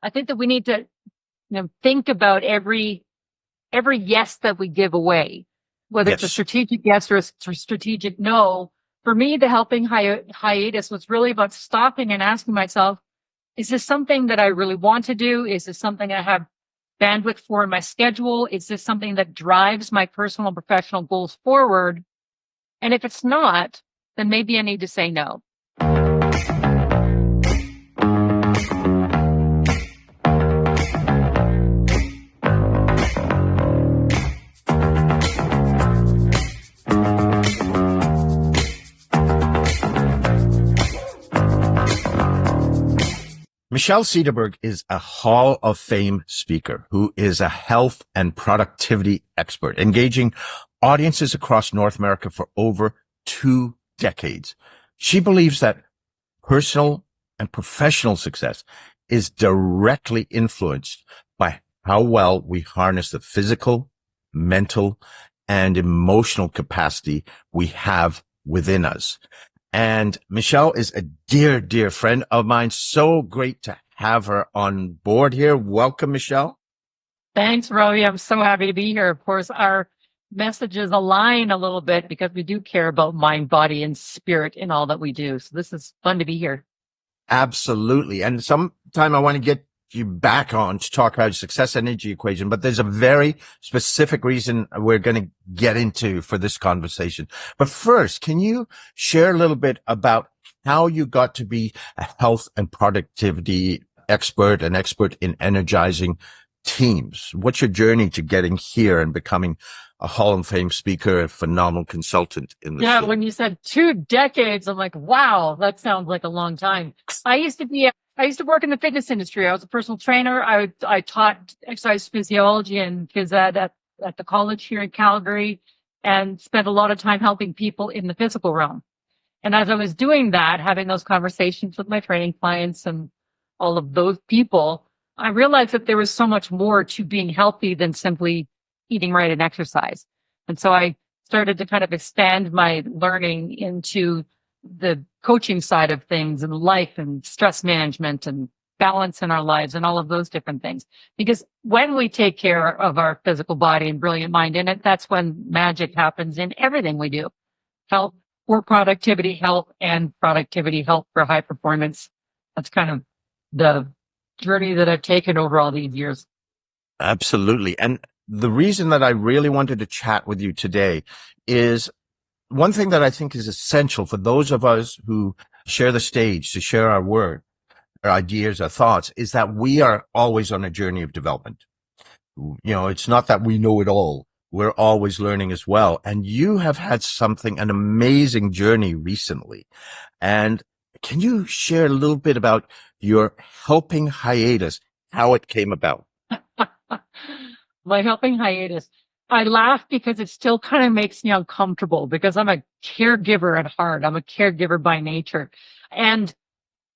I think that we need to think about every yes that we give away, whether it's a Yes. strategic yes or a strategic no. For me, the helping hiatus was really about stopping and asking myself, is this something that I really want to do? Is this something I have bandwidth for in my schedule? Is this something that drives my personal and professional goals forward? And if it's not, then maybe I need to say no. Michelle Cederberg is a Hall of Fame speaker who is a health and productivity expert, engaging audiences across North America for over 2 decades. She believes that personal and professional success is directly influenced by how well we harness the physical, mental, and emotional capacity we have within us. And Michelle is a dear, dear friend of mine. So great to have her on board here. Welcome, Michelle. Thanks, Robbie. I'm so happy to be here. Of course, our messages align a little bit because we do care about mind, body, and spirit in all that we do. So this is fun to be here. Absolutely. And sometime I want to get you back on to talk about success energy equation, but there's a very specific reason we're going to get into for this conversation. But first, can you share a little bit about how you got to be a health and productivity expert, an expert in energizing teams? What's your journey to getting here and becoming a Hall of Fame speaker, a phenomenal consultant in this field? When you said 2 decades, I'm like, wow, that sounds like a long time. I used to work in the fitness industry. I was a personal trainer. I taught exercise physiology and phys ed at the college here in Calgary and spent a lot of time helping people in the physical realm. And as I was doing that, having those conversations with my training clients and all of those people, I realized that there was so much more to being healthy than simply eating right and exercise. And so I started to kind of expand my learning into the coaching side of things and life and stress management and balance in our lives and all of those different things. Because when we take care of our physical body and brilliant mind in it, that's when magic happens in everything we do. Health for productivity, health for high performance. That's kind of the journey that I've taken over all these years. Absolutely. And the reason that I really wanted to chat with you today is one thing that I think is essential for those of us who share the stage, to share our word, our ideas, our thoughts, is that we are always on a journey of development. It's not that we know it all. We're always learning as well. And you have had an amazing journey recently. And can you share a little bit about your helping hiatus, how it came about? My helping hiatus. I laugh because it still kind of makes me uncomfortable because I'm a caregiver at heart. I'm a caregiver by nature. And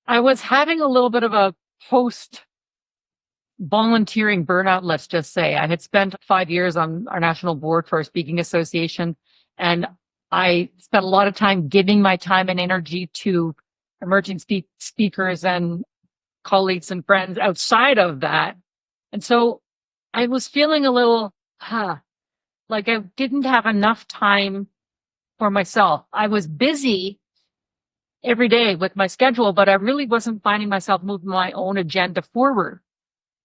I was having a little bit of a post volunteering burnout, let's just say. I had spent 5 years on our national board for our speaking association, and I spent a lot of time giving my time and energy to emerging speakers and colleagues and friends outside of that. And so I was feeling a little, like I didn't have enough time for myself. I was busy every day with my schedule, but I really wasn't finding myself moving my own agenda forward.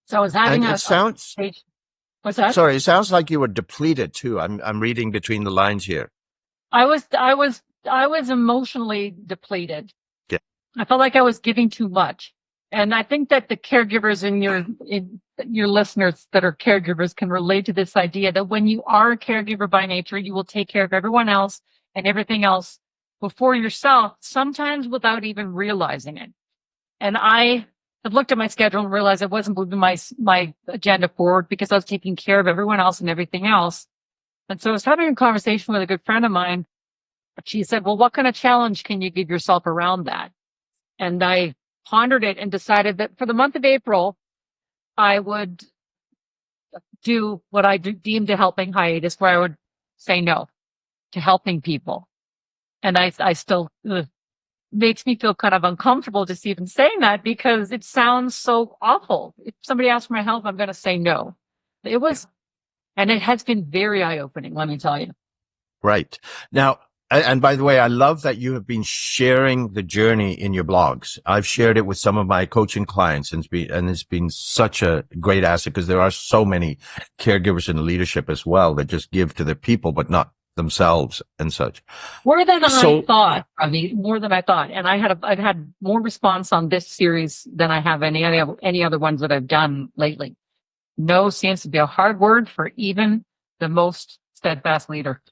So I was having What's that? Sorry, it sounds like you were depleted too. I'm reading between the lines here. I was emotionally depleted. Yeah. I felt like I was giving too much. And I think that the caregivers in your listeners that are caregivers can relate to this idea that when you are a caregiver by nature, you will take care of everyone else and everything else before yourself, sometimes without even realizing it. And I have looked at my schedule and realized I wasn't moving my agenda forward because I was taking care of everyone else and everything else. And so I was having a conversation with a good friend of mine. She said, well, what kind of challenge can you give yourself around that? And I pondered it and decided that for the month of April, I would do what I deemed a helping hiatus, where I would say no to helping people. And I still makes me feel kind of uncomfortable just even saying that because it sounds so awful. If somebody asks for my help, I'm going to say no. It was, and it has been very eye-opening, let me tell you. Right. Now, and by the way, I love that you have been sharing the journey in your blogs. I've shared it with some of my coaching clients, and it's been such a great asset because there are so many caregivers in leadership as well that just give to their people, but not themselves and such. More than I thought, Ravi, more than I thought. And I've had more response on this series than I have any other ones that I've done lately. No seems to be a hard word for even the most steadfast leader.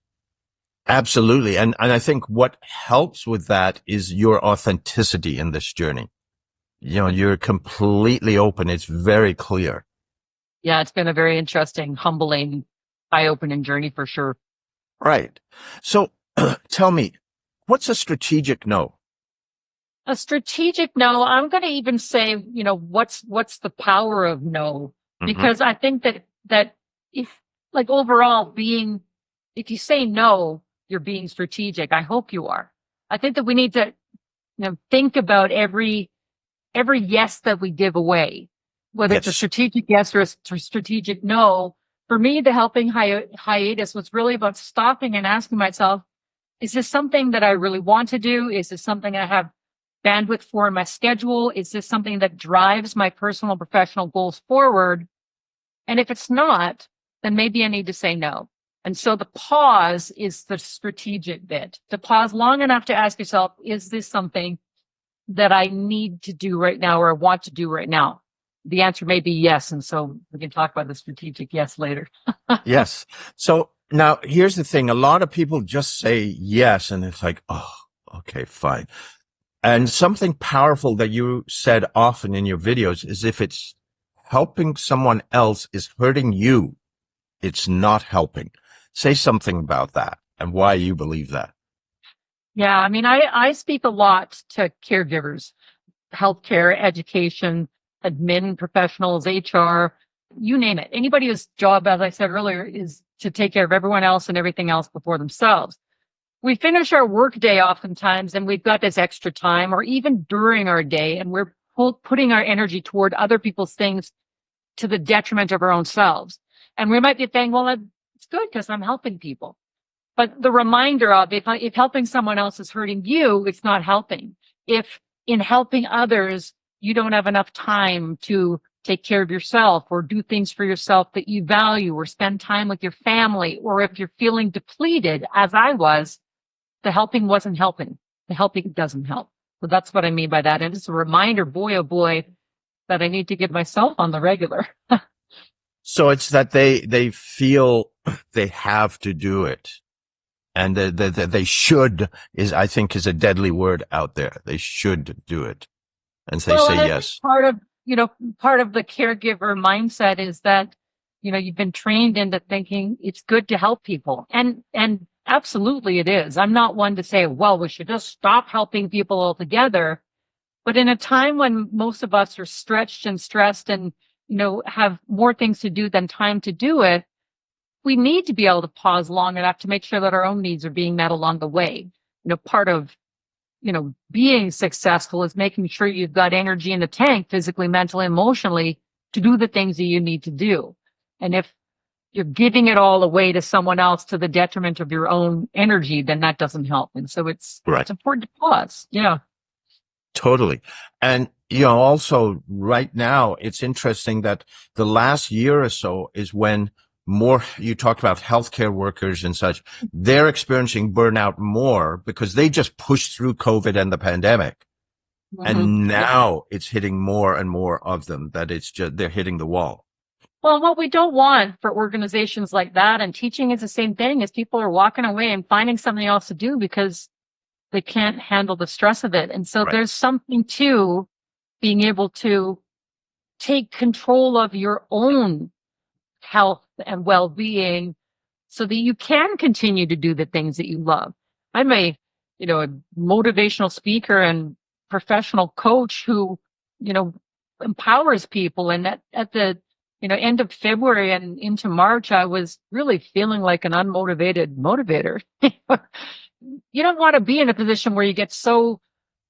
Absolutely. And I think what helps with that is your authenticity in this journey. You know, you're completely open. It's very clear. Yeah, it's been a very interesting, humbling, eye-opening journey for sure. Right. So tell me, what's a strategic no? A strategic no, I'm going to even say, what's the power of no? Because I think that if like overall if you say no, you're being strategic. I hope you are. I think that we need to, think about every yes that we give away, whether it's a strategic yes or a strategic no. For me, the helping hiatus was really about stopping and asking myself, is this something that I really want to do? Is this something I have bandwidth for in my schedule? Is this something that drives my personal and professional goals forward? And if it's not, then maybe I need to say no. And so the pause is the strategic bit. To pause long enough to ask yourself, is this something that I need to do right now or want to do right now? The answer may be yes. And so we can talk about the strategic yes later. Yes. So now here's the thing. A lot of people just say yes. And it's like, oh, okay, fine. And something powerful that you said often in your videos is if it's helping someone else is hurting you, it's not helping. Say something about that and why you believe that. Yeah, I mean, I speak a lot to caregivers, healthcare, education, admin professionals, HR, you name it. Anybody whose job, as I said earlier, is to take care of everyone else and everything else before themselves. We finish our work day oftentimes and we've got this extra time or even during our day and we're putting our energy toward other people's things to the detriment of our own selves. And we might be saying, well, it's good because I'm helping people. But the reminder of if helping someone else is hurting you, it's not helping. If in helping others, you don't have enough time to take care of yourself or do things for yourself that you value or spend time with your family, or if you're feeling depleted, as I was, the helping wasn't helping. The helping doesn't help. So that's what I mean by that. And it's a reminder, boy, oh boy, that I need to give myself on the regular. So it's that they feel they have to do it. And they should I think is a deadly word out there. They should do it. And they say yes. Part of the caregiver mindset is that, you've been trained into thinking it's good to help people. And absolutely it is. I'm not one to say, well, we should just stop helping people altogether. But in a time when most of us are stretched and stressed and, have more things to do than time to do it, we need to be able to pause long enough to make sure that our own needs are being met along the way. Part of, being successful is making sure you've got energy in the tank, physically, mentally, emotionally, to do the things that you need to do. And if you're giving it all away to someone else to the detriment of your own energy, then that doesn't help. And so it's important to pause. Yeah. Totally. And, also right now, it's interesting that the last year or so is when you talked about healthcare workers and such, they're experiencing burnout more because they just pushed through COVID and the pandemic. Mm-hmm. And now it's hitting more and more of them that they're hitting the wall. Well, what we don't want for organizations like that, and teaching is the same thing, is people are walking away and finding something else to do because they can't handle the stress of it. And so there's something to being able to take control of your own health and well-being so that you can continue to do the things that you love. I'm a motivational speaker and professional coach who, empowers people. And at the, end of February and into March, I was really feeling like an unmotivated motivator. You don't want to be in a position where you get so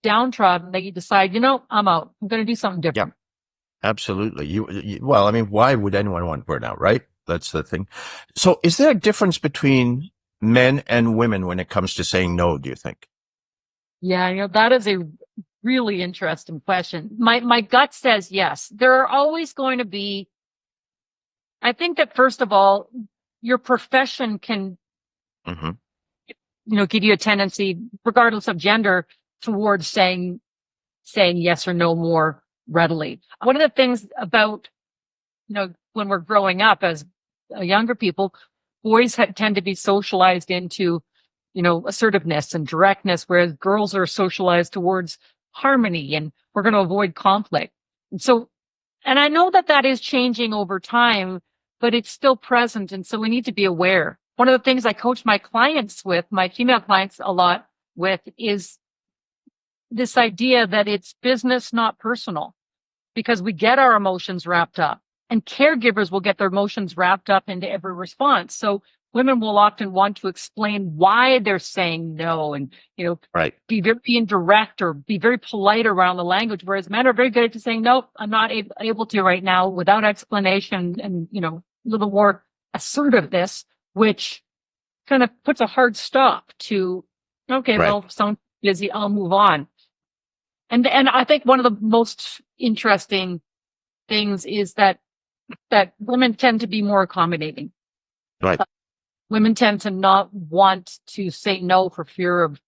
downtrodden, they decide, I'm out. I'm going to do something different. Yeah, absolutely. Well, I mean, why would anyone want burnout, right? That's the thing. So is there a difference between men and women when it comes to saying no, do you think? Yeah, that is a really interesting question. My gut says yes. There are always going to be, I think that first of all, your profession can, Mm-hmm. give you a tendency, regardless of gender, towards saying yes or no more readily. One of the things about, when we're growing up as younger people, boys tend to be socialized into, assertiveness and directness, whereas girls are socialized towards harmony and we're going to avoid conflict. And so, and I know that is changing over time, but it's still present. And so we need to be aware. One of the things I coach my clients with, my female clients a lot with, is this idea that it's business, not personal, because we get our emotions wrapped up, and caregivers will get their emotions wrapped up into every response. So women will often want to explain why they're saying no and, Right. be very indirect or be very polite around the language, whereas men are very good at just saying, nope, I'm not able to right now, without explanation and, a little more assertiveness, which kind of puts a hard stop to, okay, Right. well, someone's busy, I'll move on. And I think one of the most interesting things is that women tend to be more accommodating. Right. Women tend to not want to say no for fear of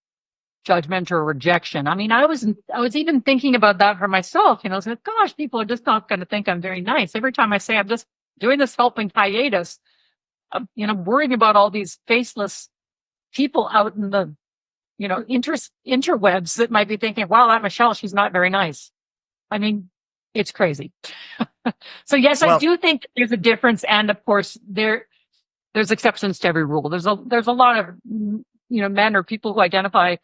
judgment or rejection. I mean, I was even thinking about that for myself. I was like, gosh, people are just not going to think I'm very nice. Every time I say I'm just doing this helping hiatus, I'm, worrying about all these faceless people out in the, interwebs that might be thinking, wow, that Michelle, she's not very nice. I mean, it's crazy. So yes, I do think there's a difference. And of course, there's exceptions to every rule. There's a lot of, men or people who identify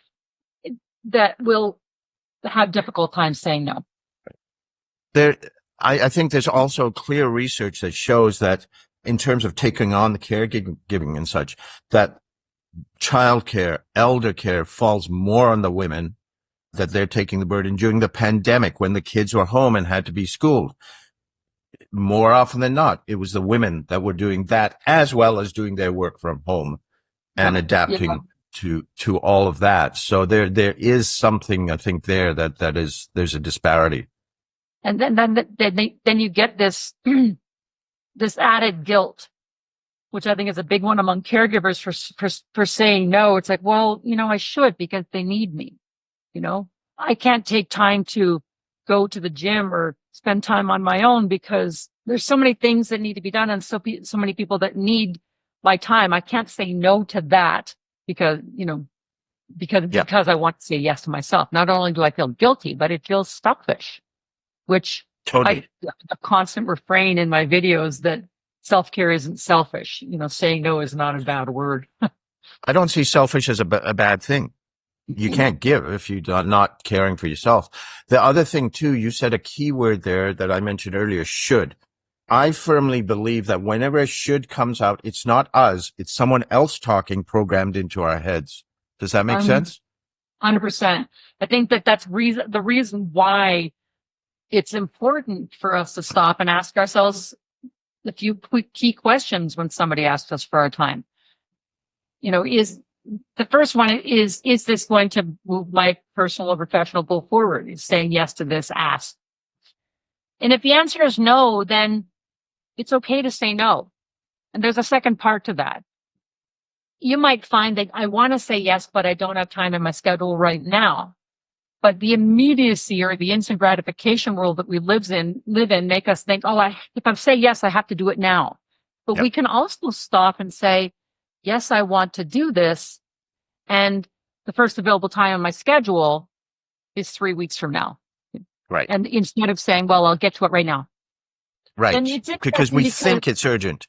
that will have difficult times saying no. I think there's also clear research that shows that in terms of taking on the caregiving and such, that childcare, elder care falls more on the women, that they're taking the burden during the pandemic when the kids were home and had to be schooled. More often than not, it was the women that were doing that as well as doing their work from home and adapting to all of that. So there is something, I think, there's a disparity. And then you get this, this added guilt, which I think is a big one among caregivers for saying no. It's like, well, I should because they need me. I can't take time to go to the gym or spend time on my own because there's so many things that need to be done and so many people that need my time. I can't say no to that because I want to say yes to myself. Not only do I feel guilty, but it feels selfish, which Totally. a constant refrain in my videos that self-care isn't selfish. Saying no is not a bad word. I don't see selfish as a bad thing. You can't give if you're not caring for yourself. The other thing too, you said a key word there that I mentioned earlier, should. I firmly believe that whenever a should comes out, it's not us, it's someone else talking programmed into our heads. Does that make sense? 100%. I think that's the reason why it's important for us to stop and ask ourselves a few quick key questions when somebody asks us for our time. The first one is this going to move my personal or professional goal forward? Is saying yes to this ask? And if the answer is no, then it's okay to say no. And there's a second part to that. You might find that I want to say yes, but I don't have time in my schedule right now. But the immediacy or the instant gratification world that we live in make us think, if I say yes, I have to do it now. But we can also stop and say, yes, I want to do this. And the first available time on my schedule is 3 weeks from now. Right. And instead of saying, well, I'll get to it right now. Right. Because we think it's urgent.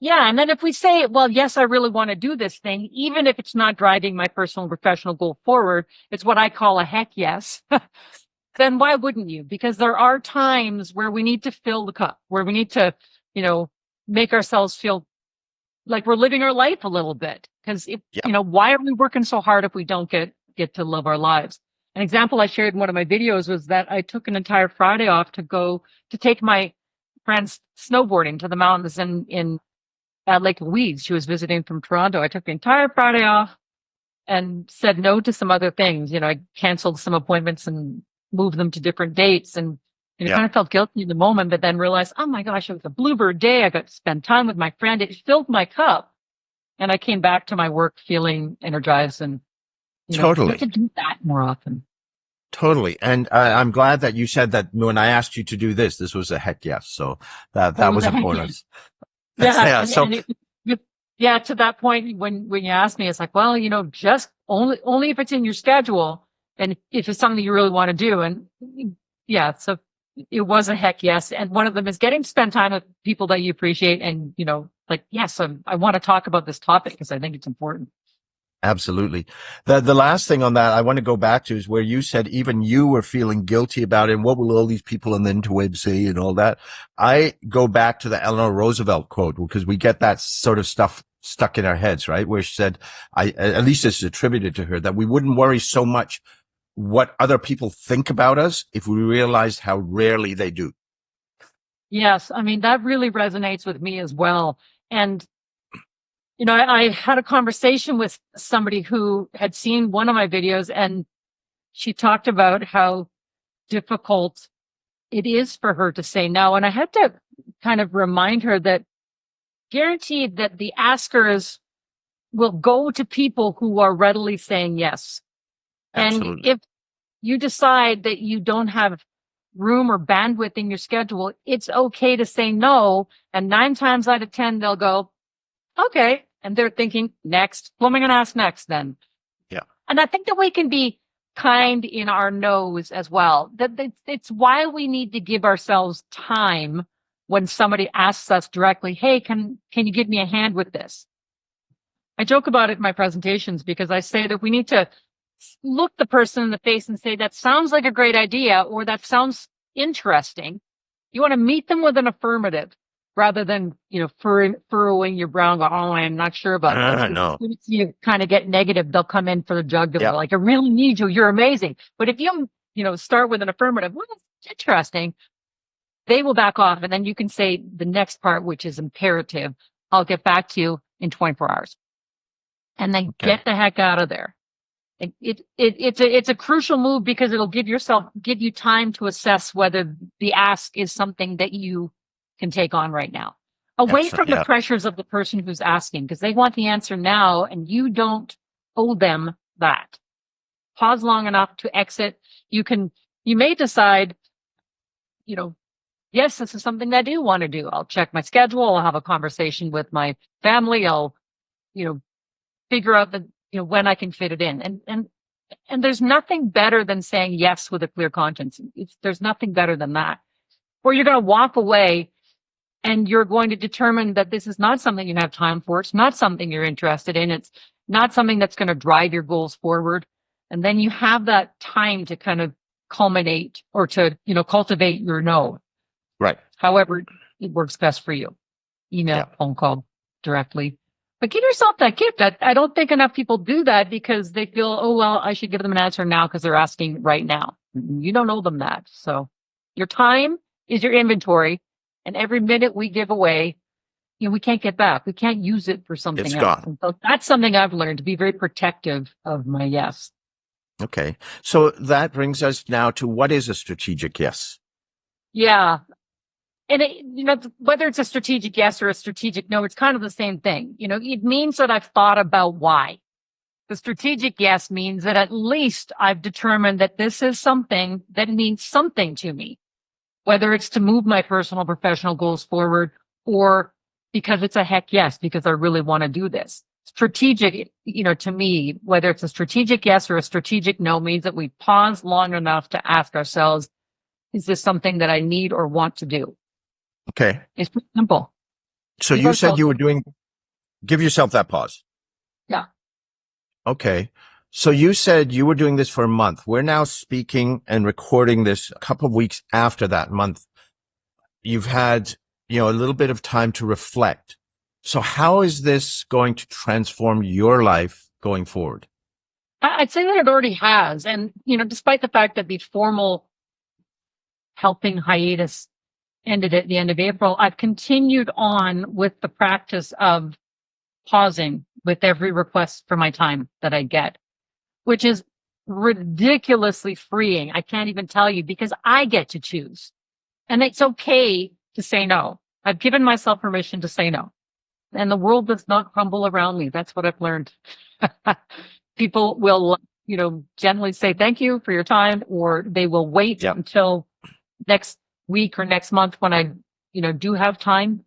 Yeah. And then if we say, well, yes, I really want to do this thing, even if it's not driving my personal and professional goal forward, it's what I call a heck yes. Then why wouldn't you? Because there are times where we need to fill the cup, where we need to, make ourselves feel like we're living our life a little bit. Because why are we working so hard if we don't get to live our lives? An example I shared in one of my videos was that I took an entire Friday off to go to take my friends snowboarding to the mountains in Lake Louise. She was visiting from Toronto. I took the entire Friday off and said no to some other things. You know, I canceled some appointments and moved them to different dates, and Yeah. kind of felt guilty in the moment, but then realized, oh my gosh, it was a bluebird day. I got to spend time with my friend. It filled my cup, and I came back to my work feeling energized, and you know, Totally. have to do that more often. Totally. And I'm glad that you said that when I asked you to do this, this was a heck yes. So that was a bonus. Yeah. So Yeah, to that point, when you ask me, it's like, well, you know, just only if it's in your schedule and if it's something you really want to do. And yeah, so it was a heck yes. And one of them is getting to spend time with people that you appreciate. And, you know, like, yes, I want to talk about this topic because I think it's important. absolutely. The last thing on that I want to go back to is where you said even you were feeling guilty about it. And what will all these people on the interweb say and all that? I go back to the Eleanor Roosevelt quote because we get that sort of stuff stuck in our heads, right? Where she said, at least it's attributed to her, that we wouldn't worry so much what other people think about us if we realized how rarely they do. Yes. I mean, that really resonates with me as well. And you know, I had a conversation with somebody who had seen one of my videos, and she talked about how difficult it is for her to say no. And I had to kind of remind her that guaranteed that the askers will go to people who are readily saying yes. Absolutely. And if you decide that you don't have room or bandwidth in your schedule, it's okay to say no. And 9 times out of 10, they'll go, okay. And they're thinking next. What am I going to ask next then? Yeah. And I think that we can be kind in our no's as well. That it's why we need to give ourselves time when somebody asks us directly, hey, can you give me a hand with this? I joke about it in my presentations because I say that we need to look the person in the face and say, that sounds like a great idea, or that sounds interesting. You want to meet them with an affirmative rather than, you know, furrowing your brow and go, oh, I'm not sure about this. No. As soon as you kind of get negative, they'll come in for the jugular. Like, I really need you. You're amazing. But if you know, start with an affirmative, well, that's interesting. They will back off. And then you can say the next part, which is imperative. I'll get back to you in 24 hours. And then get the heck out of there. It's a crucial move because it'll give you time to assess whether the ask is something that you can take on right now, away from the pressures of the person who's asking, because they want the answer now and you don't owe them that. Pause long enough to exit. You may decide, you know, yes, this is something that I do want to do. I'll check my schedule. I'll have a conversation with my family. I'll, you know, figure out when I can fit it in. And there's nothing better than saying yes with a clear conscience. There's nothing better than that. Or you're going to walk away and you're going to determine that this is not something you have time for. It's not something you're interested in. It's not something that's going to drive your goals forward. And then you have that time to kind of culminate or to, you know, cultivate your no. Right. However it works best for you. Email, phone call, directly. But give yourself that gift. I don't think enough people do that because they feel, oh, well, I should give them an answer now because they're asking right now. You don't owe them that. So your time is your inventory. And every minute we give away, you know, we can't get back. We can't use it for something else. Gone. And so that's something I've learned, to be very protective of my yes. Okay. So that brings us now to, what is a strategic yes? Yeah. And you know, whether it's a strategic yes or a strategic no, it's kind of the same thing. You know, it means that I've thought about why. The strategic yes means that at least I've determined that this is something that means something to me, whether it's to move my personal, professional goals forward, or because it's a heck yes, because I really want to do this. Strategic, you know, to me, whether it's a strategic yes or a strategic no, means that we pause long enough to ask ourselves, is this something that I need or want to do? Okay. It's pretty simple. So you said you were give yourself that pause. Yeah. Okay. So you said you were doing this for a month. We're now speaking and recording this a couple of weeks after that month. You've had, you know, a little bit of time to reflect. So how is this going to transform your life going forward? I'd say that it already has. And, despite the fact that the formal helping hiatus ended at the end of April, I've continued on with the practice of pausing with every request for my time that I get, which is ridiculously freeing. I can't even tell you, because I get to choose. And it's okay to say no. I've given myself permission to say no. And the world does not crumble around me. That's what I've learned. People will, generally say thank you for your time, or they will wait until next week or next month when I, do have time.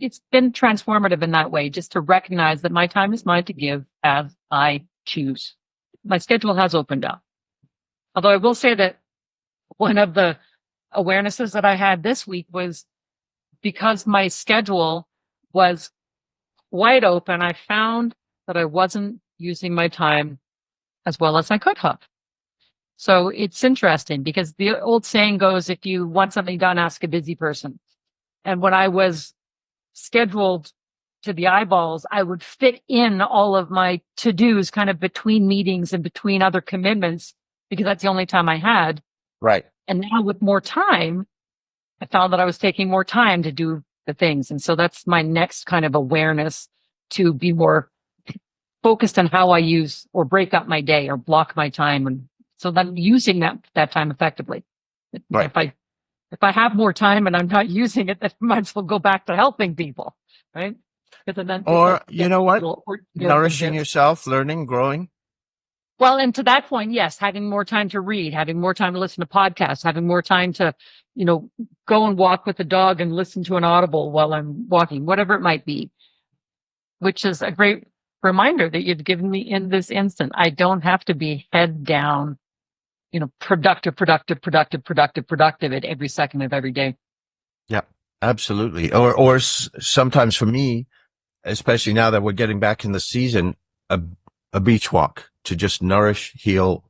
It's been transformative in that way, just to recognize that my time is mine to give as I choose. My schedule has opened up. Although I will say that one of the awarenesses that I had this week was, because my schedule was wide open, I found that I wasn't using my time as well as I could have. So it's interesting, because the old saying goes, if you want something done, ask a busy person. And when I was scheduled to the eyeballs, I would fit in all of my to-dos kind of between meetings and between other commitments, because that's the only time I had. Right. And now with more time, I found that I was taking more time to do the things. And so that's my next kind of awareness, to be more focused on how I use or break up my day or block my time. And so then using that time effectively. Right. If I have more time and I'm not using it, then I might as well go back to helping people. Right. Or, you know what? Nourishing yourself, learning, growing. Well, and to that point, yes, having more time to read, having more time to listen to podcasts, having more time to, go and walk with the dog and listen to an audible while I'm walking, whatever it might be, which is a great reminder that you've given me in this instant. I don't have to be head down, productive at every second of every day. Yeah, absolutely. Or sometimes for me, especially now that we're getting back in the season, a beach walk to just nourish, heal,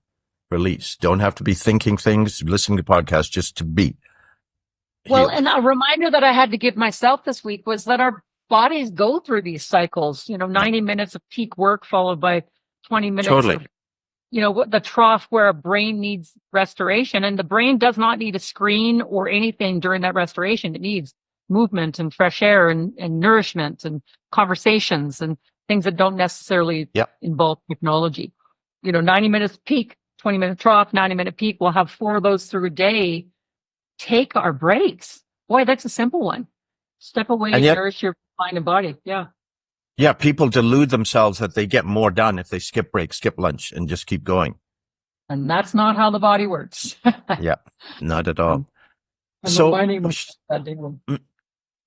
release. Don't have to be thinking things, listening to podcasts, just to be. Well, and a reminder that I had to give myself this week was that our bodies go through these cycles, 90 minutes of peak work followed by 20 minutes of, the trough where a brain needs restoration. And the brain does not need a screen or anything during that restoration. It needs movement and fresh air and nourishment and conversations and things that don't necessarily involve technology. 90 minutes peak, 20-minute trough, 90-minute peak. We'll have 4 of those through a day. Take our breaks. Boy, that's a simple one. Step away and nourish your mind and body. Yeah. Yeah. People delude themselves that they get more done if they skip breaks, skip lunch, and just keep going. And that's not how the body works. Yeah, not at all.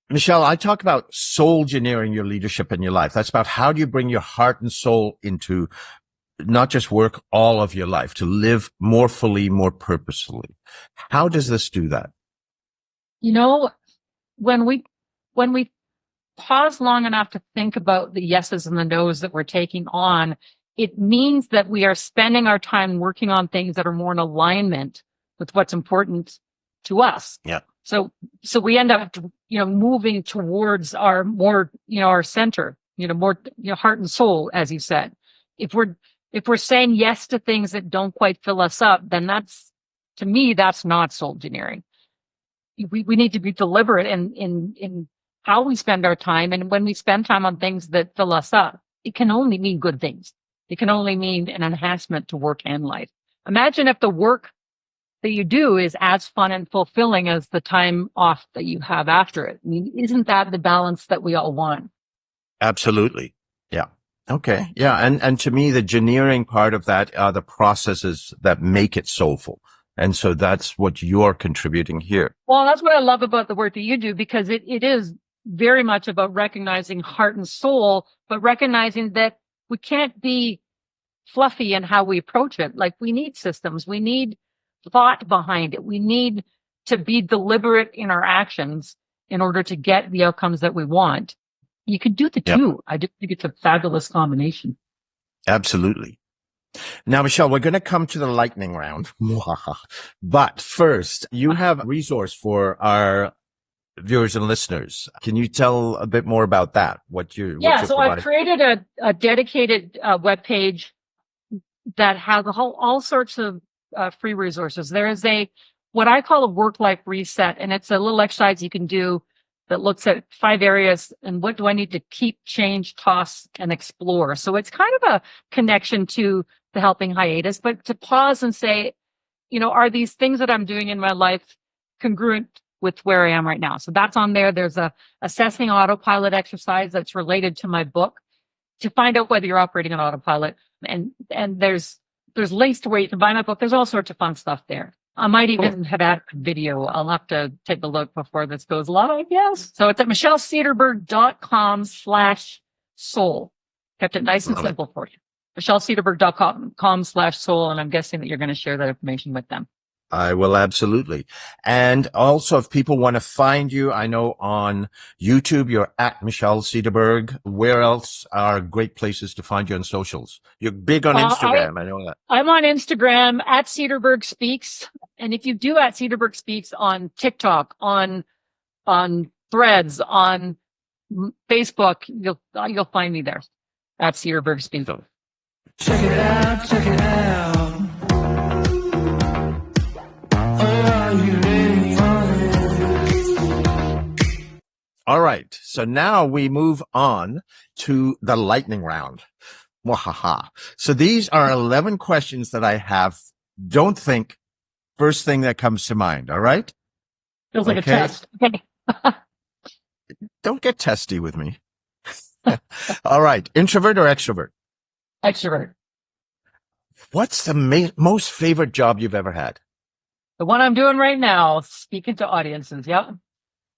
Michelle, I talk about soul engineering your leadership in your life. That's about how do you bring your heart and soul into not just work, all of your life, to live more fully, more purposefully. How does this do that? When we pause long enough to think about the yeses and the nos that we're taking on, it means that we are spending our time working on things that are more in alignment with what's important to us. Yeah. So we end up, moving towards our more, our center, more, heart and soul, as you said. If we're saying yes to things that don't quite fill us up, then to me, that's not soul engineering. We need to be deliberate in how we spend our time. And when we spend time on things that fill us up, it can only mean good things. It can only mean an enhancement to work and life. Imagine if the work that you do is as fun and fulfilling as the time off that you have after it. I mean, isn't that the balance that we all want? Absolutely. Yeah. Okay. Yeah. And to me, the engineering part of that are the processes that make it soulful. And so that's what you're contributing here. Well, that's what I love about the work that you do, because it is very much about recognizing heart and soul, but recognizing that we can't be fluffy in how we approach it. Like, we need systems. We need thought behind it. We need to be deliberate in our actions in order to get the outcomes that we want. You could do the two. I just think it's a fabulous combination. Absolutely. Now, Michelle, we're going to come to the lightning round. But first, you have a resource for our viewers and listeners. Can you tell a bit more about that? So I've created a dedicated webpage that has all sorts of free resources. There is what I call a work-life reset, and it's a little exercise you can do that looks at 5 areas and what do I need to keep, change, toss, and explore. So it's kind of a connection to the helping hiatus, but to pause and say, are these things that I'm doing in my life congruent with where I am right now? So that's on there. There's a assessing autopilot exercise that's related to my book to find out whether you're operating on autopilot. And there's links to where you can buy my book. There's all sorts of fun stuff there. I might even have added a video. I'll have to take a look before this goes live, I guess. So it's at michellecederberg.com/soul. Kept it nice and simple for you. michellecederberg.com/soul. And I'm guessing that you're going to share that information with them. I will absolutely. And also, if people want to find you, I know on YouTube, you're at Michelle Cederberg. Where else are great places to find you on socials? You're big on Instagram. I know that. I'm on Instagram at Cederberg Speaks. And if you do at Cederberg Speaks on TikTok, on Threads, on Facebook, you'll find me there at Cederberg Speaks. Check it out, check it out. All right. So now we move on to the lightning round. Mwahaha. So these are 11 questions that I have. Don't think first thing that comes to mind. All right. Feels like a test. Okay. Don't get testy with me. All right. Introvert or extrovert? Extrovert. What's the most favorite job you've ever had? The one I'm doing right now, speaking to audiences. Yep.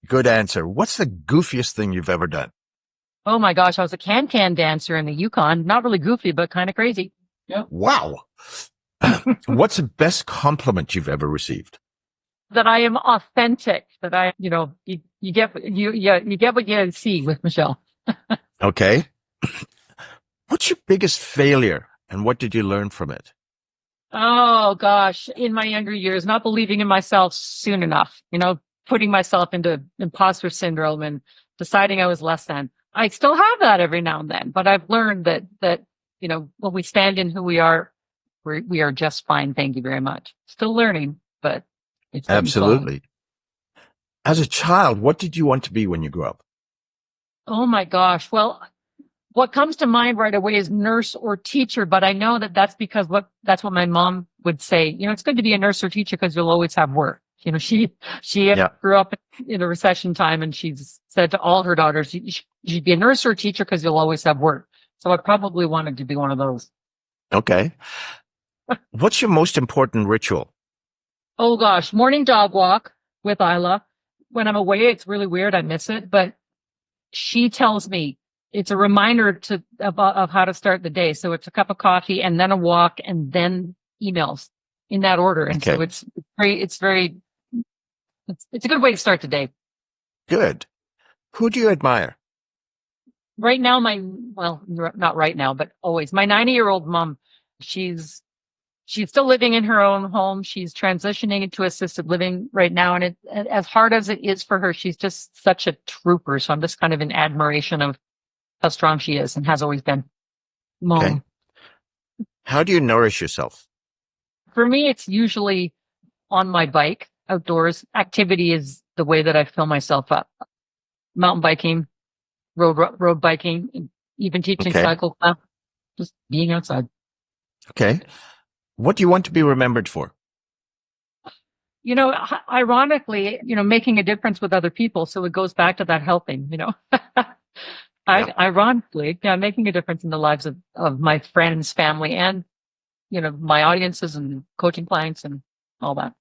Good answer. What's the goofiest thing you've ever done? Oh my gosh, I was a can-can dancer in the Yukon. Not really goofy, but kind of crazy. Yep. Wow. What's the best compliment you've ever received? That I am authentic. That I, you get what you see with Michelle. Okay. What's your biggest failure and what did you learn from it? Oh gosh, in my younger years, not believing in myself soon enough, putting myself into imposter syndrome and deciding I was less than. I still have that every now and then, but I've learned that when we stand in who we are just fine. Thank you very much. Still learning, but it's absolutely. As a child, what did you want to be when you grew up? Oh my gosh. Well, what comes to mind right away is nurse or teacher, but I know that's because that's what my mom would say. It's good to be a nurse or teacher because you'll always have work. She grew up in a recession time, and she's said to all her daughters, you should be a nurse or a teacher because you'll always have work. So I probably wanted to be one of those. Okay. What's your most important ritual? Oh gosh, morning dog walk with Isla. When I'm away, it's really weird. I miss it, but she tells me it's a reminder of how to start the day. So it's a cup of coffee and then a walk and then emails in that order. And so it's a good way to start the day. Good. Who do you admire? Right now, not right now, but always my 90-year-old mom. She's still living in her own home. She's transitioning into assisted living right now. And as hard as it is for her, she's just such a trooper. So I'm just kind of in admiration of how strong she is and has always been. Mom. Okay. How do you nourish yourself? For me, it's usually on my bike, outdoors. Activity is the way that I fill myself up. Mountain biking, road biking, even teaching cycle class, just being outside. Okay. What do you want to be remembered for? Ironically, making a difference with other people. So it goes back to that helping, Ironically, making a difference in the lives of my friends, family, and, my audiences and coaching clients and all that.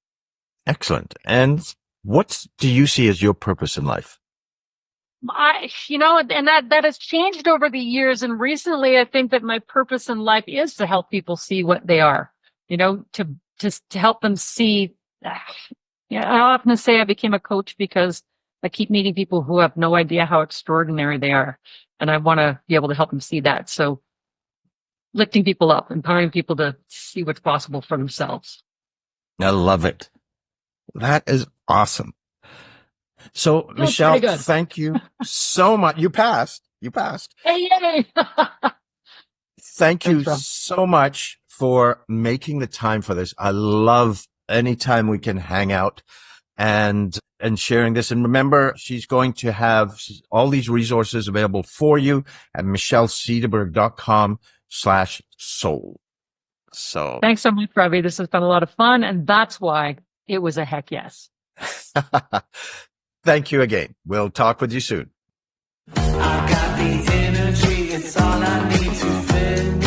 Excellent. And what do you see as your purpose in life? And that has changed over the years. And recently, I think that my purpose in life is to help people see what they are, to help them see. I often say I became a coach because I keep meeting people who have no idea how extraordinary they are. And I want to be able to help them see that. So lifting people up, empowering people to see what's possible for themselves. I love it. That is awesome. So, Michelle, thank you so much. You passed. Hey, yay! Thank you so much for making the time for this. I love anytime we can hang out and sharing this. And remember, she's going to have all these resources available for you at michellcederberg.com/soul. So Thanks so much, Ravi. This has been a lot of fun. And that's why it was a heck yes. thank you again. We'll talk with you soon. I've got the energy, it's all I need to fit